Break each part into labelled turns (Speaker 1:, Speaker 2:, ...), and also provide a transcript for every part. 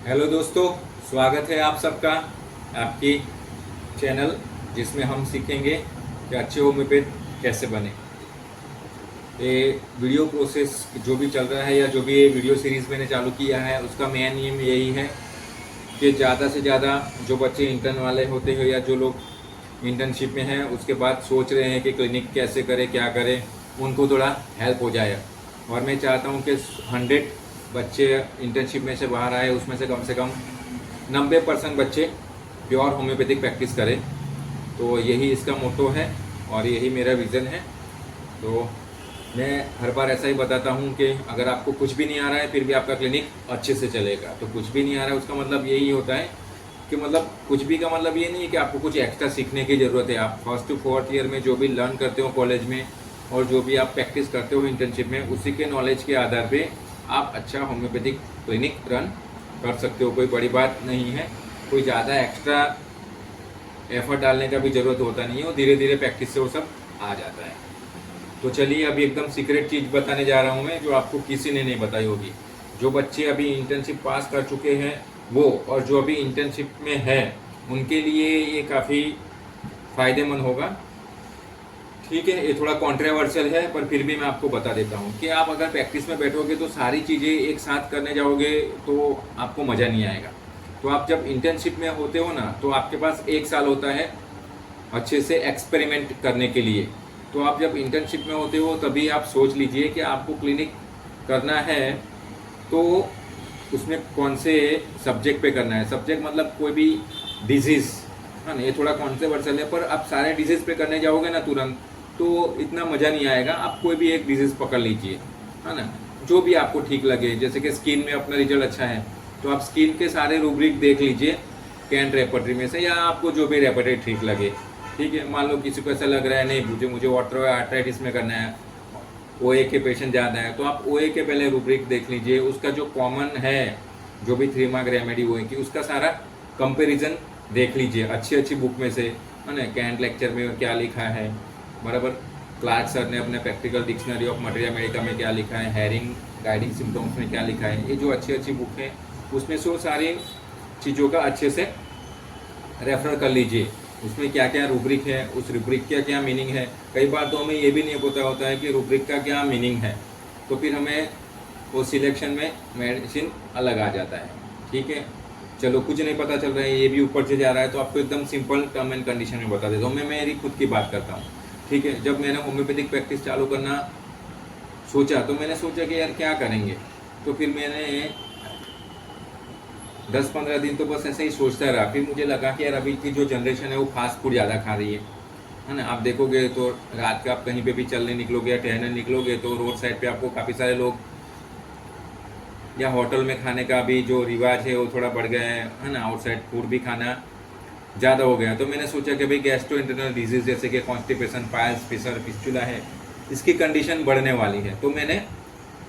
Speaker 1: Hello दोस्तों, स्वागत है आप सबका आपकी चैनल जिसमें हम सीखेंगे कि अच्छे होम्योपैथ कैसे बने। ये वीडियो प्रोसेस जो भी चल रहा है या जो भी ये वीडियो सीरीज़ मैंने चालू किया है उसका मेन एम यही है कि ज़्यादा से ज़्यादा जो बच्चे इंटर्न वाले होते हैं या जो लोग इंटर्नशिप में हैं उसके बाद सोच रहे हैं कि क्लिनिक कैसे करें क्या करें, उनको थोड़ा हेल्प हो जाए। और मैं चाहता हूँ कि 100 बच्चे इंटर्नशिप में से बाहर आए, उसमें से कम 90% बच्चे प्योर होम्योपैथिक प्रैक्टिस करें। तो यही इसका मोटो है और यही मेरा विज़न है। तो मैं हर बार ऐसा ही बताता हूँ कि अगर आपको कुछ भी नहीं आ रहा है फिर भी आपका क्लिनिक अच्छे से चलेगा। तो कुछ भी नहीं आ रहा है उसका मतलब यही होता है कि मतलब कुछ भी का मतलब ये नहीं है कि आपको कुछ एक्स्ट्रा सीखने की ज़रूरत है। आप फर्स्ट टू फोर्थ ईयर में जो भी लर्न करते हो कॉलेज में और जो भी आप प्रैक्टिस करते हो इंटर्नशिप में, उसी के नॉलेज के आधार पे आप अच्छा होम्योपैथिक क्लिनिक रन कर सकते हो। कोई बड़ी बात नहीं है, कोई ज़्यादा एक्स्ट्रा एफर्ट डालने का भी ज़रूरत होता नहीं है, और धीरे धीरे प्रैक्टिस से वो सब आ जाता है। तो चलिए अभी एकदम सीक्रेट चीज़ बताने जा रहा हूँ मैं, जो आपको किसी ने नहीं बताई होगी। जो बच्चे अभी इंटर्नशिप पास कर चुके हैं वो, और जो अभी इंटर्नशिप में है उनके लिए ये काफ़ी फ़ायदेमंद होगा। ठीक है, ये थोड़ा कॉन्ट्रोवर्शियल है पर फिर भी मैं आपको बता देता हूँ कि आप अगर प्रैक्टिस में बैठोगे तो सारी चीज़ें एक साथ करने जाओगे तो आपको मज़ा नहीं आएगा। तो आप जब इंटर्नशिप में होते हो ना, तो आपके पास 1 साल होता है अच्छे से एक्सपेरिमेंट करने के लिए। तो आप जब इंटर्नशिप में होते हो तभी आप सोच लीजिए कि आपको क्लिनिक करना है तो उसमें कौन से सब्जेक्ट पे करना है। सब्जेक्ट मतलब कोई भी डिजीज़, हाँ ना, ये थोड़ा कॉन्ट्रोवर्शियल है पर आप सारे डिजीज़ पे करने जाओगे ना तुरंत तो इतना मज़ा नहीं आएगा। आप कोई भी एक डिजीज़ पकड़ लीजिए, है ना, जो भी आपको ठीक लगे। जैसे कि स्किन में अपना रिजल्ट अच्छा है तो आप स्किन के सारे रूब्रिक देख लीजिए कैंट रेपर्टरी में से, या आपको जो भी रेपर्टरी ठीक लगे। ठीक है, मान लो किसी को ऐसा लग रहा है नहीं मुझे ऑर्थो आर्थराइटिस में करना है, ओए के पेशेंट ज़्यादा है, तो आप ओए के पहले रूब्रिक देख लीजिए। उसका जो कॉमन है जो भी 3 मार्क रेमेडी ओए की, उसका सारा कंपेरिजन देख लीजिए अच्छी अच्छी बुक में से, है ना। कैंट लेक्चर में क्या लिखा है बराबर, क्लार्क सर ने अपने practical dictionary of materia Medica में क्या लिखा है, हैरिंग गाइडिंग सिम्टम्स में क्या लिखा है, ये जो अच्छी अच्छी बुक है उसमें से वो सारी चीज़ों का अच्छे से रेफर कर लीजिए। उसमें क्या क्या रूब्रिक है, उस रूब्रिक का क्या मीनिंग है। कई बार तो हमें ये भी नहीं पता होता है कि रूब्रिक का क्या मीनिंग है, तो फिर हमें वो सिलेक्शन में मेडिसिन अलग आ जाता है। ठीक है, चलो कुछ नहीं पता चल रहा है, ये भी ऊपर से जा रहा है, तो आपको एकदम सिंपल टर्म एंड कंडीशन में बता देता हूँ। मैं मेरी खुद की बात करता हूँ। ठीक है, जब मैंने होम्योपैथिक प्रैक्टिस चालू करना सोचा तो मैंने सोचा कि यार क्या करेंगे, तो फिर मैंने 10-15 दिन तो बस ऐसे ही सोचता रहा। फिर मुझे लगा कि यार अभी की जो जनरेशन है वो फास्ट फूड ज़्यादा खा रही है ना। आप देखोगे तो रात का आप कहीं पे भी चलने निकलोगे या टहलने निकलोगे तो रोड साइड पे आपको काफ़ी सारे लोग, या होटल में खाने का भी जो रिवाज है वो थोड़ा बढ़ गया है ना। आउटसाइड फूड भी खाना ज़्यादा हो गया। तो मैंने सोचा कि भाई गैस्ट्रो इंटरनल डिजीज़ जैसे कि कॉन्स्टिपेशन, पाइल्स, फिशर, फिस्टुला है, इसकी कंडीशन बढ़ने वाली है। तो मैंने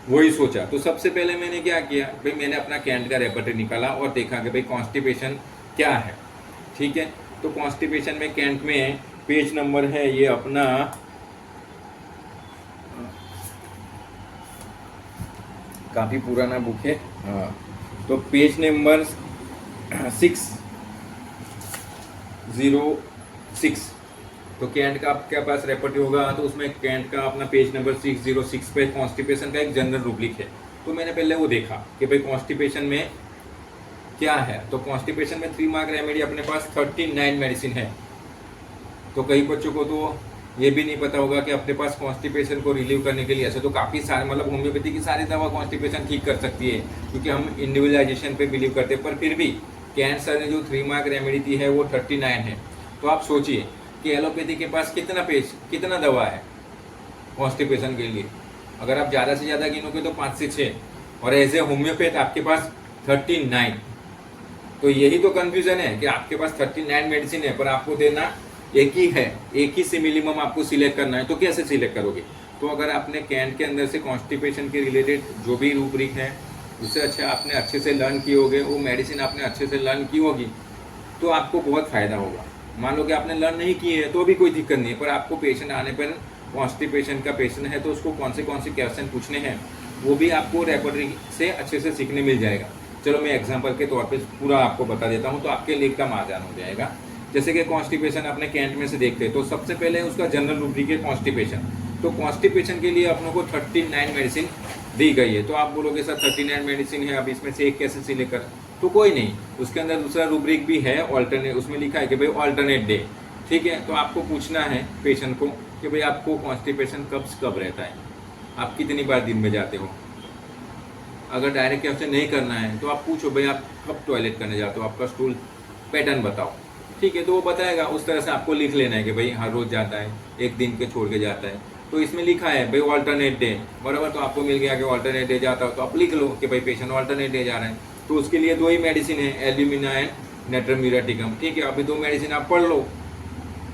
Speaker 1: वही सोचा। तो सबसे पहले मैंने क्या किया भाई, मैंने अपना कैंट का रेपर्टरी निकाला और देखा कि भाई कॉन्स्टिपेशन क्या है। ठीक है, तो कॉन्स्टिपेशन में कैंट में पेज नंबर है ये अपना काफ़ी पुराना बुक है, हाँ, तो पेज नंबर 606। तो कैंट का आपके पास रेपर्टरी होगा तो उसमें कैंट का अपना पेज नंबर 606 पे कॉन्स्टिपेशन का एक जनरल रूब्रिक है। तो मैंने पहले वो देखा कि भाई कॉन्स्टिपेशन में क्या है। तो कॉन्स्टिपेशन में 3 मार्क रेमेडी अपने पास 39 मेडिसिन है। तो कई बच्चों को तो ये भी नहीं पता होगा कि अपने पास कॉन्स्टिपेशन को रिलीव करने के लिए ऐसे तो काफ़ी सारे, मतलब होम्योपैथी की सारी दवा कॉन्स्टिपेशन ठीक कर सकती है क्योंकि हम इंडिविजुअलाइजेशन पे बिलीव करते हैं। पर फिर भी कैंट सर ने जो 3 मार्क रेमेडी दी है वो 39 है। तो आप सोचिए कि एलोपैथी के पास कितना दवा है कॉन्स्टिपेशन के लिए। अगर आप ज़्यादा से ज़्यादा गिनोगे तो 5 से 6, और एज ए होम्योपैथ आपके पास 39। तो यही तो कन्फ्यूजन है कि आपके पास 39 मेडिसिन है पर आपको देना एक ही है, एक ही सिमिलिमम आपको सिलेक्ट करना है। तो कैसे सिलेक्ट करोगे। तो अगर आपने कैंट के अंदर से कॉन्स्टिपेशन के रिलेटेड जो भी रूब्रिक है उससे अच्छा आपने अच्छे से लर्न किए होगे, वो मेडिसिन आपने अच्छे से लर्न की होगी, तो आपको बहुत फ़ायदा होगा। मान लो कि आपने लर्न नहीं की है तो भी कोई दिक्कत नहीं है, पर आपको पेशेंट आने पर कॉन्स्टिपेशन का पेशेंट है तो उसको कौन से क्वेश्चन पूछने हैं वो भी आपको रेपर्टरी से अच्छे से सीखने मिल जाएगा। चलो मैं एग्जांपल के तौर पे पूरा आपको बता देता हूँ तो आपके लिए एकदम आसान हो जाएगा। जैसे कि कॉन्स्टिपेशन अपने कैंट में से देखते हैं तो सबसे पहले उसका जनरल रूब्रिक है कॉन्स्टिपेशन। तो कॉन्स्टिपेशन के लिए अपनों को 39 मेडिसिन दी गई है। तो आप बोलोगे सर 39 मेडिसिन है, अब इसमें से एक कैसे सिलेक्ट कर, तो कोई नहीं, उसके अंदर दूसरा रूब्रिक भी है ऑल्टरनेट, उसमें लिखा है कि भाई ऑल्टरनेट डे। ठीक है, तो आपको पूछना है पेशेंट को कि भाई आपको कॉन्स्टिपेशन कब रहता है, आप कितनी बार दिन में जाते हो। अगर डायरेक्ट क्वेश्चन नहीं करना है तो आप पूछो भाई आप कब टॉयलेट करने जाते हो, आपका स्टूल पैटर्न बताओ। ठीक है, तो वो बताएगा, उस तरह से आपको लिख लेना है कि भाई हर रोज जाता है, एक दिन के छोड़ के जाता है। तो इसमें लिखा है भाई ऑल्टरनेट डे, बराबर, तो आपको मिल गया कि ऑल्टरनेट डे जाता हो, तो आप लिख लो कि भाई पेशेंट ऑल्टरनेट डे जा रहे हैं। तो उसके लिए 2 ही मेडिसिन है, एल्यूमिना एंड नेट्रम्यूराटिकम। ठीक है, अभी 2 मेडिसिन आप पढ़ लो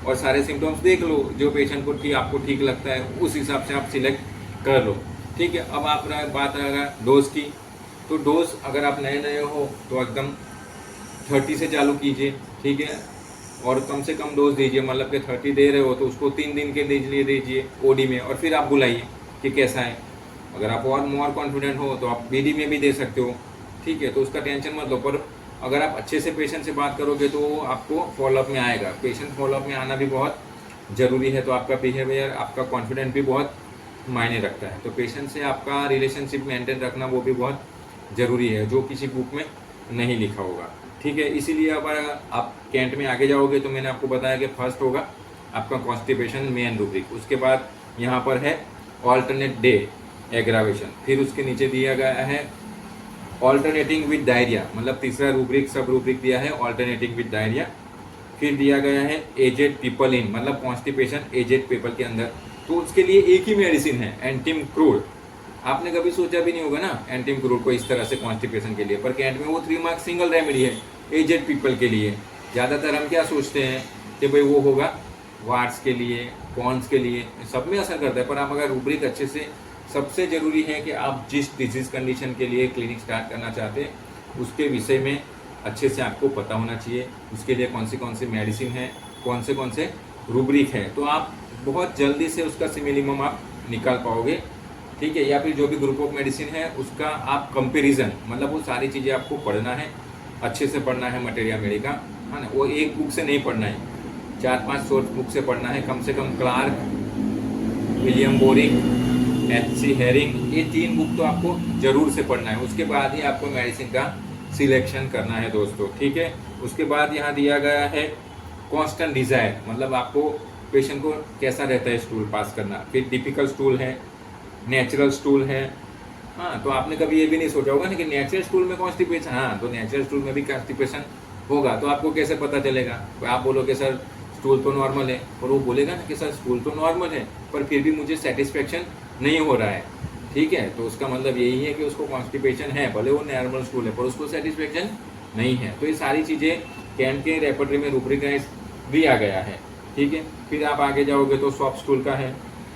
Speaker 1: और सारे सिम्टम्स देख लो, जो पेशेंट को आपको ठीक लगता है उस हिसाब से आप सिलेक्ट कर लो। ठीक है, अब आप बात आएगा डोज की। तो डोज अगर आप नए हो तो एकदम 30 से चालू कीजिए। ठीक है, और कम से कम डोज दीजिए, मतलब कि 30 दे रहे हो तो उसको 3 दिन के लिए दीजिए ओडी में, और फिर आप बुलाइए कि कैसा है। अगर आप और मोर कॉन्फिडेंट हो तो आप बीडी में भी दे सकते हो। ठीक है, तो उसका टेंशन मत लो, पर अगर आप अच्छे से पेशेंट से बात करोगे तो आपको फॉलोअप में आएगा। पेशेंट फॉलोअप में आना भी बहुत ज़रूरी है, तो आपका बिहेवियर, आपका कॉन्फिडेंस भी बहुत मायने रखता है। तो पेशेंट से आपका रिलेशनशिप मेंटेन रखना वो भी बहुत ज़रूरी है, जो किसी बुक में नहीं लिखा होगा। ठीक है, इसीलिए अब आप कैंट में आगे जाओगे तो मैंने आपको बताया कि फर्स्ट होगा आपका कॉन्स्टिपेशन मेन रूब्रिक, उसके बाद यहाँ पर है ऑल्टरनेट डे एग्रावेशन, फिर उसके नीचे दिया गया है ऑल्टरनेटिंग विद डायरिया, मतलब तीसरा रूब्रिक सब रूब्रिक दिया है ऑल्टरनेटिंग विद डायरिया। फिर दिया गया है एजेड पीपल इन, मतलब कॉन्स्टिपेशन एजेड पीपल के अंदर, तो उसके लिए एक ही मेडिसिन है एंटिमक्रूल। आपने कभी सोचा भी नहीं होगा ना एंटिमक्रूल को इस तरह से कॉन्स्टिपेशन के लिए, पर कैंट में वो 3 मार्क्स सिंगल रेमेडी है एजेड पीपल के लिए। ज़्यादातर हम क्या सोचते हैं कि भाई वो होगा वार्ड्स के लिए, कॉन्स के लिए, सब में असर करता है, पर आप अगर रूब्रिक अच्छे से, सबसे ज़रूरी है कि आप जिस डिजीज़ कंडीशन के लिए क्लिनिक स्टार्ट करना चाहते हैं उसके विषय में अच्छे से आपको पता होना चाहिए, उसके लिए कौन सी मेडिसिन है, कौन से रूब्रिक है, तो आप बहुत जल्दी से उसका सिमिलिमम आप निकाल पाओगे। ठीक है, या फिर जो भी ग्रुप ऑफ मेडिसिन है उसका आप कंपैरिजन, मतलब वो सारी चीज़ें आपको पढ़ना है, अच्छे से पढ़ना है मटेरिया मेडिका, है ना। वो एक बुक से नहीं पढ़ना है, 4-5 सोर्स बुक से पढ़ना है, कम से कम Clark, William Boericke, HC Hering, ये 3 बुक तो आपको ज़रूर से पढ़ना है। उसके बाद ही आपको मेडिसिन का सिलेक्शन करना है दोस्तों। ठीक है, उसके बाद यहाँ दिया गया है कांस्टेंट डिजायर, मतलब आपको पेशेंट को कैसा रहता है स्टूल पास करना, फिर टिपिकल स्टूल है, नेचुरल स्टूल है। हाँ, तो आपने कभी ये भी नहीं सोचा होगा ना कि नेचुरल स्टूल में कॉन्स्टिपेशन, हाँ तो नेचुरल स्टूल में भी कॉन्स्टिपेशन होगा, तो आपको कैसे पता चलेगा। आप बोलोगे सर स्टूल तो नॉर्मल है, और वो बोलेगा ना कि सर स्टूल तो नॉर्मल है पर फिर भी मुझे सेटिस्फेक्शन नहीं हो रहा है। ठीक है, तो उसका मतलब यही है कि उसको कॉन्स्टिपेशन है, भले वो नॉर्मल स्टूल है पर उसको सेटिस्फेक्शन नहीं है। तो ये सारी चीज़ें कैंट के रेपर्टरी में रूब्रिक दिया गया है। ठीक है, फिर आप आगे जाओगे तो सॉफ्ट स्टूल का है,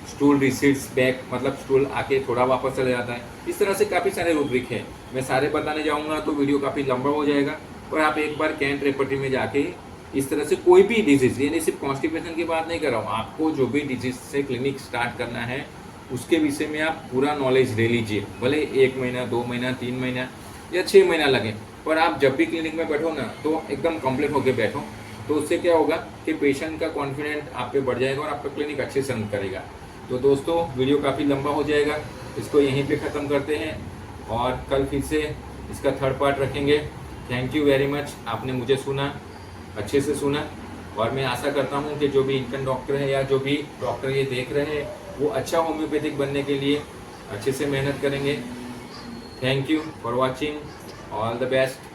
Speaker 1: स्टूल रिसीट्स बैक, मतलब स्टूल आके थोड़ा वापस चले जाता है। इस तरह से काफ़ी सारे रूब्रिक है, मैं सारे बताने जाऊंगा तो वीडियो काफ़ी लंबा हो जाएगा, पर आप एक बार कैंट रेपर्टरी में जाके इस तरह से कोई भी डिजीज़, यानी सिर्फ कॉन्स्टिपेशन की बात नहीं कर रहा हूँ, आपको जो भी डिजीज़ से क्लिनिक स्टार्ट करना है उसके विषय में आप पूरा नॉलेज ले लीजिए, भले 1 महीना, 2 महीना, 3 महीना या 6 महीना लगे, पर आप जब भी क्लिनिक में बैठो ना तो एकदम कंप्लीट होकर बैठो। तो उससे क्या होगा कि पेशेंट का कॉन्फिडेंट आप पे बढ़ जाएगा और आपका क्लिनिक अच्छे से रन करेगा। तो दोस्तों वीडियो काफ़ी लंबा हो जाएगा, इसको यहीं पे ख़त्म करते हैं और कल फिर से इसका 3rd पार्ट रखेंगे। थैंक यू वेरी मच, आपने मुझे सुना, अच्छे से सुना, और मैं आशा करता हूँ कि जो भी इंटर्न डॉक्टर है या जो भी डॉक्टर ये देख रहे हैं वो अच्छा होम्योपैथिक बनने के लिए अच्छे से मेहनत करेंगे। Thank you for watching, all the best.